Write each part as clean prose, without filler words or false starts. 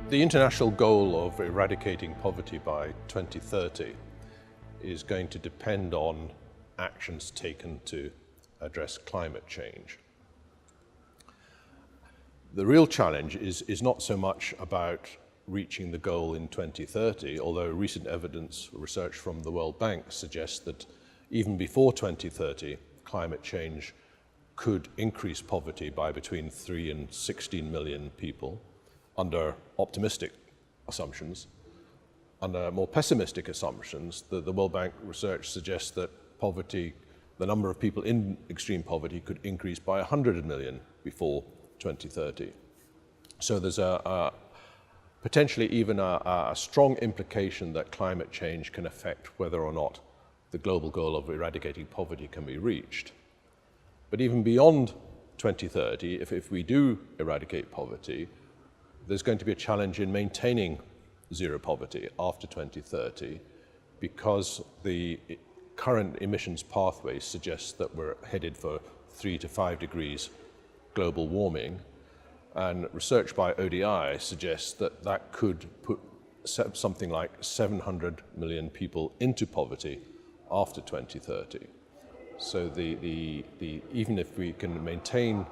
The international goal of eradicating poverty by 2030 is going to depend on actions taken to address climate change. The real challenge is not so much about reaching the goal in 2030, although recent evidence, research from the World Bank suggests that even before 2030, climate change could increase poverty by between 3 and 16 million people under optimistic assumptions. Under more pessimistic assumptions, the World Bank research suggests that poverty, the number of people in extreme poverty, could increase by 100 million before 2030. So there's potentially even a strong implication that climate change can affect whether or not the global goal of eradicating poverty can be reached. But even beyond 2030, if we do eradicate poverty, there's going to be a challenge in maintaining zero poverty after 2030 because the current emissions pathway suggests that we're headed for 3 to 5 degrees global warming, and research by ODI suggests that that could put something like 700 million people into poverty after 2030. So even if we can maintain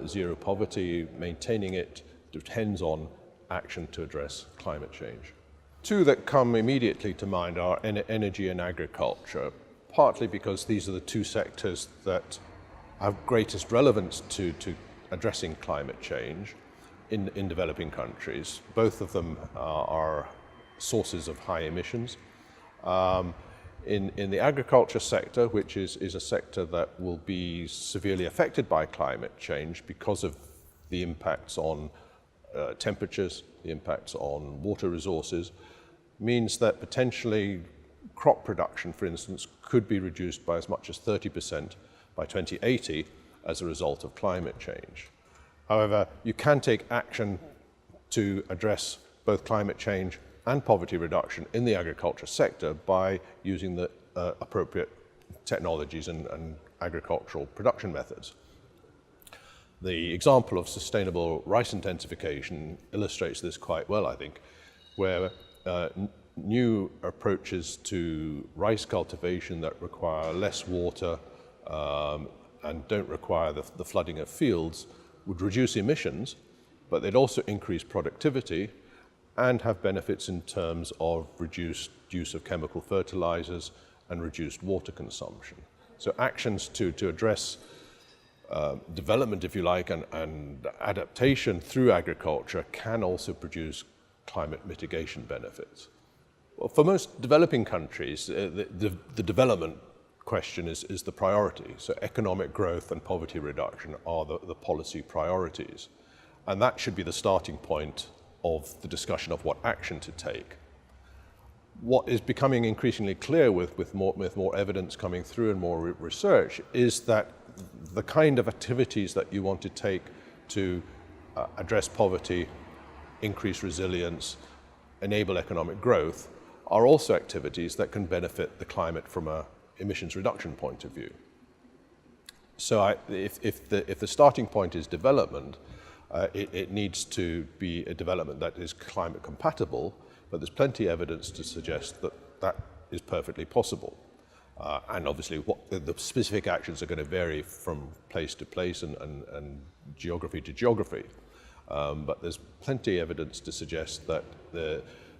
zero poverty, maintaining it depends on action to address climate change. Two that come immediately to mind are energy and agriculture, partly because these are the two sectors that have greatest relevance to addressing climate change in developing countries. Both of them are sources of high emissions. In the agriculture sector, which is a sector that will be severely affected by climate change because of the impacts on temperatures, the impacts on water resources, means that potentially crop production, for instance, could be reduced by as much as 30% by 2080 as a result of climate change. However, you can take action to address both climate change and poverty reduction in the agriculture sector by using the appropriate technologies and agricultural production methods. The example of sustainable rice intensification illustrates this quite well, I think, where new approaches to rice cultivation that require less water and don't require the flooding of fields would reduce emissions, but they'd also increase productivity and have benefits in terms of reduced use of chemical fertilizers and reduced water consumption. So actions to address development, if you like, and adaptation through agriculture can also produce climate mitigation benefits. Well, for most developing countries, the development question is the priority. So economic growth and poverty reduction are the policy priorities. And that should be the starting point of the discussion of what action to take. What is becoming increasingly clear with more evidence coming through and more research is that the kind of activities that you want to take to address poverty, increase resilience, enable economic growth are also activities that can benefit the climate from an emissions reduction point of view. So if the starting point is development, it needs to be a development that is climate compatible, but there's plenty of evidence to suggest that that is perfectly possible. And obviously the specific actions are going to vary from place to place and geography to geography. But there's plenty of evidence to suggest that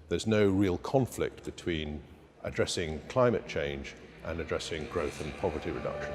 there's no real conflict between addressing climate change and addressing growth and poverty reduction.